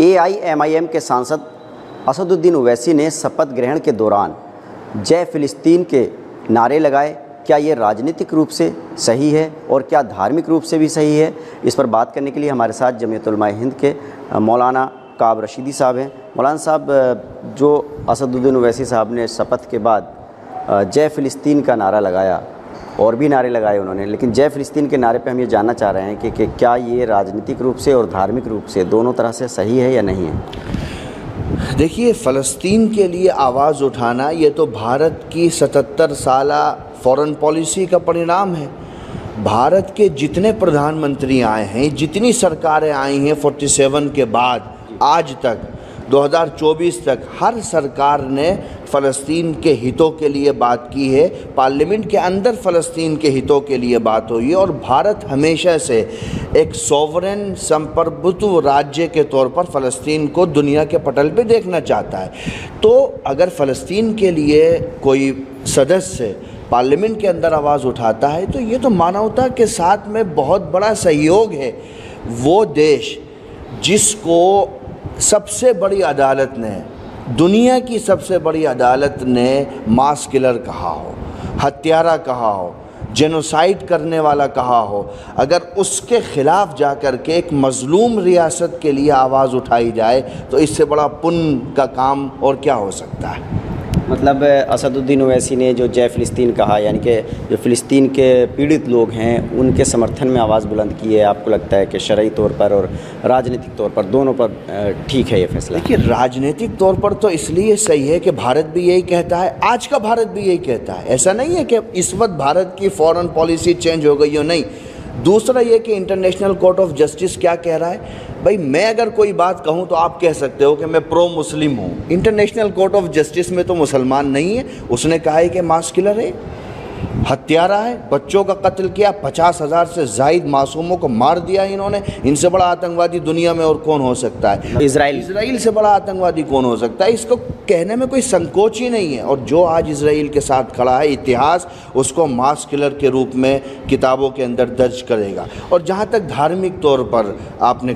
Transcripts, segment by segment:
AIMIM के सांसद असदुद्दीन ओवैसी ने शपथ ग्रहण के दौरान जय फिलिस्तीन के नारे लगाए। क्या ये राजनीतिक रूप से सही है और क्या धार्मिक रूप से भी सही है? इस पर बात करने के लिए हमारे साथ जमीयत उलमा हिंद के मौलाना काब रशीदी साहब हैं। मौलाना साहब, जो असदुद्दीन ओवैसी साहब ने शपथ के बाद जय फिलिस्तीन का नारा लगाया और भी नारे लगाए उन्होंने, लेकिन जय फिलिस्तीन के नारे पे हम ये जानना चाह रहे हैं कि क्या ये राजनीतिक रूप से और धार्मिक रूप से दोनों तरह से सही है या नहीं है? देखिए, फ़लस्तीन के लिए आवाज़ उठाना ये तो भारत की 77 साला फॉरेन पॉलिसी का परिणाम है। भारत के जितने प्रधानमंत्री आए हैं, जितनी सरकारें आई हैं 47 के बाद आज तक 2024 तक, हर सरकार ने फ़लस्तीन के हितों के लिए बात की है। पार्लियामेंट के अंदर फ़लस्तीन के हितों के लिए बात हुई है और भारत हमेशा से एक सॉवरेन संप्रभुत्व राज्य के तौर पर फ़लस्तीन को दुनिया के पटल पे देखना चाहता है। तो अगर फ़लस्तीन के लिए कोई सदस्य पार्लियामेंट के अंदर आवाज़ उठाता है तो ये तो मानवता के साथ में बहुत बड़ा सहयोग है। वो देश जिसको सबसे बड़ी अदालत ने, दुनिया की सबसे बड़ी अदालत ने मास किलर कहा हो, हत्यारा कहा हो, जेनोसाइड करने वाला कहा हो, अगर उसके ख़िलाफ़ जा कर के एक मज़लूम रियासत के लिए आवाज़ उठाई जाए तो इससे बड़ा पुण्य का काम और क्या हो सकता है। मतलब असदुद्दीन ओवैसी ने जो जय फिलिस्तीन कहा, यानी कि जो फ़िलिस्तीन के पीड़ित लोग हैं उनके समर्थन में आवाज़ बुलंद की है। आपको लगता है कि शरई तौर पर और राजनीतिक तौर पर दोनों पर ठीक है ये फैसला? देखिए, राजनीतिक तौर पर तो इसलिए सही है कि भारत भी यही कहता है, आज का भारत भी यही कहता है। ऐसा नहीं है कि इस वक्त भारत की फॉरेन पॉलिसी चेंज हो गई हो, नहीं। दूसरा ये कि इंटरनेशनल कोर्ट ऑफ जस्टिस क्या कह रहा है। भाई, मैं अगर कोई बात कहूँ तो आप कह सकते हो कि मैं प्रो मुस्लिम हूँ। इंटरनेशनल कोर्ट ऑफ जस्टिस में तो मुसलमान नहीं है, उसने कहा है कि मास किलर है, हत्यारा है, बच्चों का कत्ल किया, 50,000 से ज़ायद मासूमों को मार दिया इन्होंने। इनसे बड़ा आतंकवादी दुनिया में और कौन हो सकता है? इजराइल से बड़ा आतंकवादी कौन हो सकता है? इसको कहने में कोई संकोच ही नहीं है। और जो आज इजराइल के साथ खड़ा है, इतिहास उसको मास किलर के रूप में किताबों के अंदर दर्ज करेगा। और जहाँ तक धार्मिक तौर पर आपने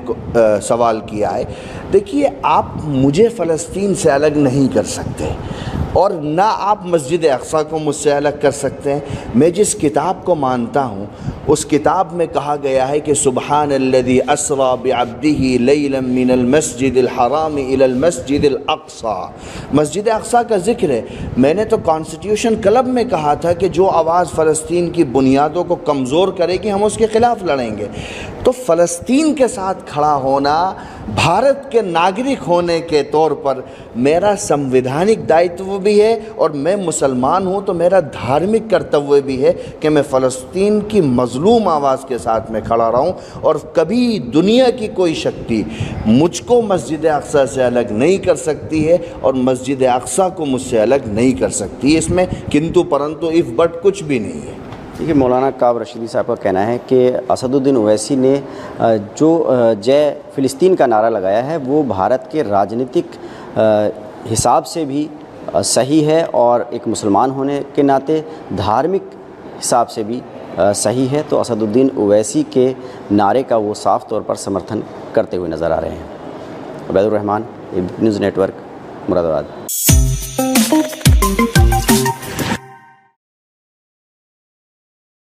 सवाल किया है, देखिए, आप मुझे फ़लस्तीन से अलग नहीं कर सकते और ना आप मस्जिद अक़सा को मुझसे अलग कर सकते हैं। मैं जिस किताब को मानता हूँ उस किताब में कहा गया है कि सुब्हानल्लज़ी अस्रा बिअब्दिही लैलन मिनल मस्जिदिल हराम इलल मस्जिदिल अक़सा। मस्जिद अक़सा का ज़िक्र है। मैंने तो कॉन्स्टिट्यूशन क्लब में कहा था कि जो आवाज़ फ़लस्तीन की बुनियादों को कमज़ोर करेगी हम उसके ख़िलाफ़ लड़ेंगे। तो फ़लस्तीन के साथ खड़ा होना भारत के नागरिक होने के तौर पर मेरा संवैधानिक दायित्व भी है और मैं मुसलमान हूँ तो मेरा धार्मिक कर्तव्य भी है कि मैं फ़लस्तीन की मज़लूम आवाज़ के साथ में खड़ा रहूँ। और कभी दुनिया की कोई शक्ति मुझको मस्जिद अक़सा से अलग नहीं कर सकती है और मस्जिद अक़सा को मुझसे अलग नहीं कर सकती। इसमें किंतु परंतु इफ़ बट कुछ भी नहीं है। देखिए, मौलाना काब रशीदी साहब का कहना है कि असदुद्दीन ओवैसी ने जो जय फिलिस्तीन का नारा लगाया है वो भारत के राजनीतिक हिसाब से भी सही है और एक मुसलमान होने के नाते धार्मिक हिसाब से भी सही है। तो असदुद्दीन ओवैसी के नारे का वो साफ़ तौर पर समर्थन करते हुए नज़र आ रहे हैं। Ubaidur Rahman, news network, Moradabad.